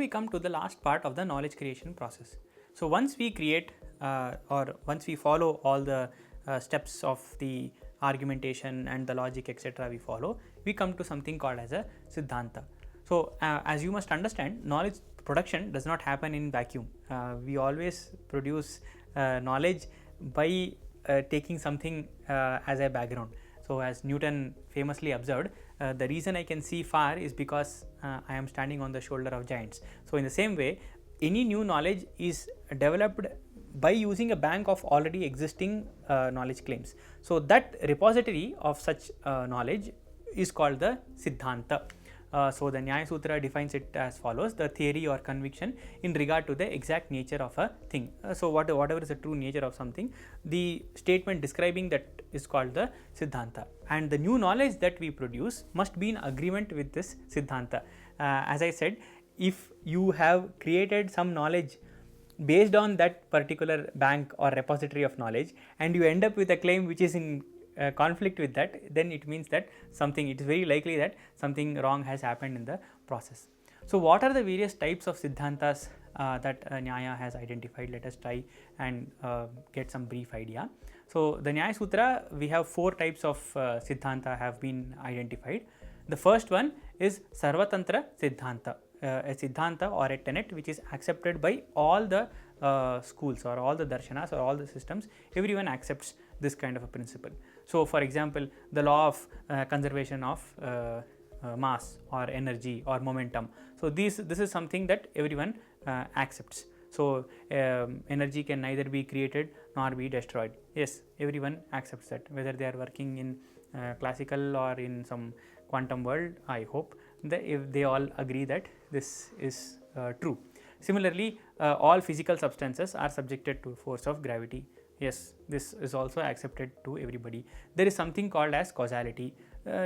we come to the last part of the knowledge creation process. So once we create or once we follow all the steps of the argumentation and the logic etc. we follow, we come to something called as a Siddhānta. So as you must understand, knowledge production does not happen in vacuum. We always produce knowledge by taking something as a background. So as Newton famously observed, the reason I can see far is because I am standing on the shoulder of giants. So in the same way, any new knowledge is developed by using a bank of already existing knowledge claims. So that repository of such knowledge is called the Siddhānta. So the Nyaya Sutra defines it as follows: the theory or conviction in regard to the exact nature of a thing. So whatever is the true nature of something, the statement describing that is called the Siddhānta, and the new knowledge that we produce must be in agreement with this Siddhānta. As I said, if you have created some knowledge based on that particular bank or repository of knowledge and you end up with a claim which is in conflict with that, then it means that it is very likely that something wrong has happened in the process. So what are the various types of Siddhāntas that Nyaya has identified? Let us try and get some brief idea. So the Nyaya Sutra, we have 4 types of Siddhānta have been identified. The first one is Sarvatantra Siddhānta, a Siddhānta or a tenet which is accepted by all the schools or all the darshanas or all the systems. Everyone accepts this kind of a principle. So for example, the law of conservation of mass or energy or momentum. So this is something that everyone accepts. So energy can neither be created nor be destroyed. Yes, everyone accepts that, whether they are working in classical or in some quantum world. I hope that if they all agree that this is true. Similarly, all physical substances are subjected to force of gravity. Yes, this is also accepted to everybody. There is something called as causality.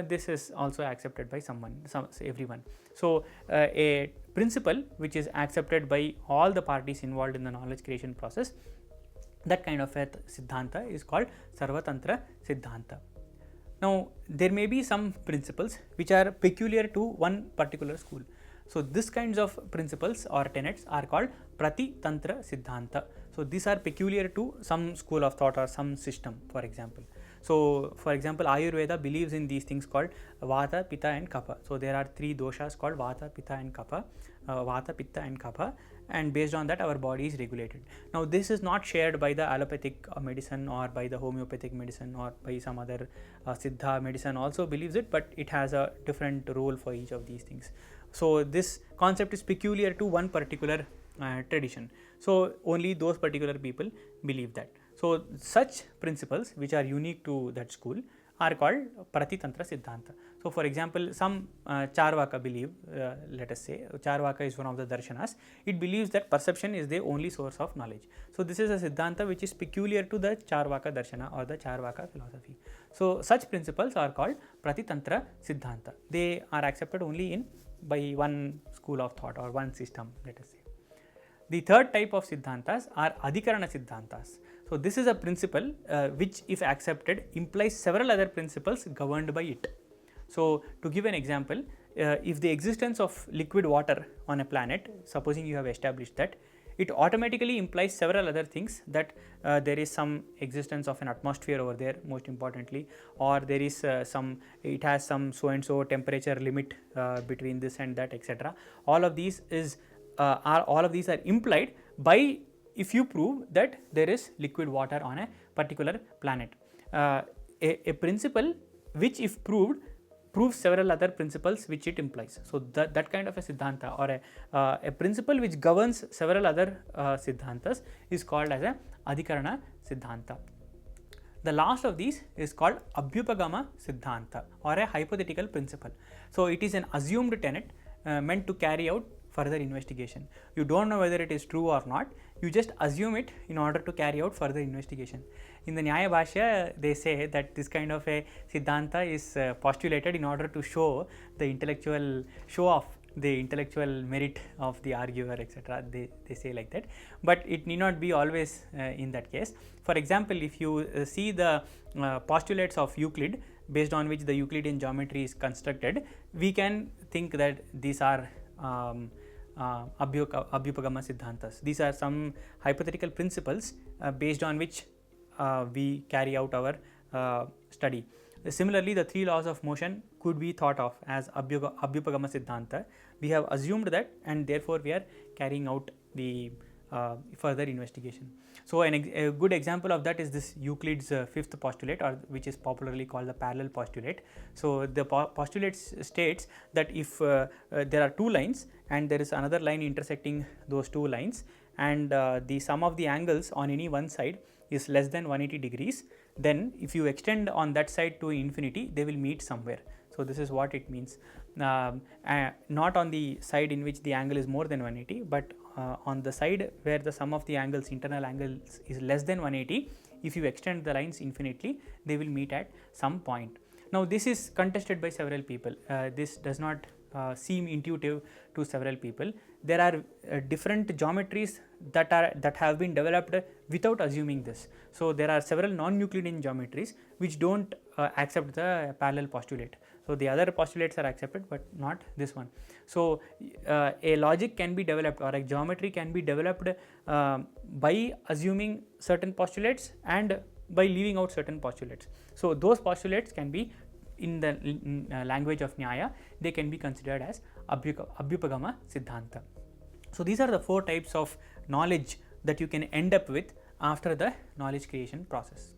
This is also accepted by everyone. So a principle which is accepted by all the parties involved in the knowledge creation process, that kind of a Siddhānta is called Sarvatantra Siddhānta. Now there may be some principles which are peculiar to one particular school. So this kinds of principles or tenets are called Pratitantra Siddhānta. So these are peculiar to some school of thought or some system, for example. So for example, Ayurveda believes in these things called Vata, Pitta and Kapha. So there are 3 doshas called Vata, Pitta and Kapha, Vata, Pitta and Kapha, and based on that our body is regulated. Now this is not shared by the allopathic medicine or by the homeopathic medicine or by some other Siddha medicine also believes it, but it has a different role for each of these things. So this concept is peculiar to one particular tradition. So only those particular people believe that. So such principles which are unique to that school are called Pratitantra Siddhānta. So for example, some Charvaka believe, let us say Charvaka is one of the darshanas, it believes that perception is the only source of knowledge. So this is a Siddhānta which is peculiar to the Charvaka darshana or the Charvaka philosophy. So such principles are called Pratitantra Siddhānta. They are accepted only by one school of thought or one system, let us say. The third type of Siddhāntas are Adhikarana Siddhāntas. So this is a principle which, if accepted, implies several other principles governed by it. So to give an example, if the existence of liquid water on a planet, supposing you have established that, it automatically implies several other things, that there is some existence of an atmosphere over there, most importantly, or there is it has some so and so temperature limit between this and that, etc. All of these are implied by, if you prove that there is liquid water on a particular planet. A principle which, if proved, proves several other principles which it implies. So that kind of a Siddhānta or a principle which governs several other Siddhāntas is called as a Adhikarana Siddhānta. The last of these is called Abhyupagama Siddhānta or a hypothetical principle. So it is an assumed tenet meant to carry out further investigation. You don't know whether it is true or not, you just assume it in order to carry out further investigation. In the Nyaya Bhashya, they say that this kind of a Siddhānta is postulated in order to show the intellectual merit of the arguer, etc. They say like that, but it need not be always in that case. For example, if you see the postulates of Euclid, based on which the Euclidean geometry is constructed, we can think that these are Abhyupagama Siddhantas. These are some hypothetical principles based on which we carry out our study. Similarly, the three laws of motion could be thought of as Abhyupagama Siddhanta. We have assumed that, and therefore we are carrying out the further investigation. So, a good example of that is this Euclid's fifth postulate, or which is popularly called the parallel postulate. So, the postulate states that if there are two lines and there is another line intersecting those two lines, and the sum of the angles on any one side is less than 180 degrees, then if you extend on that side to infinity, they will meet somewhere. So, this is what it means, not on the side in which the angle is more than 180, but on the side where the sum of the angles, internal angles, is less than 180. If you extend the lines infinitely, they will meet at some point. Now, this is contested by several people. This does not seem intuitive to several people. There are different geometries that have been developed without assuming this. So, there are several non-Euclidean geometries which do not accept the parallel postulate. So, the other postulates are accepted, but not this one. So, a logic can be developed, or a geometry can be developed by assuming certain postulates and by leaving out certain postulates. So, those postulates can be, in the language of Nyaya, they can be considered as Abhyupagama Siddhanta. So, these are the four types of knowledge that you can end up with after the knowledge creation process.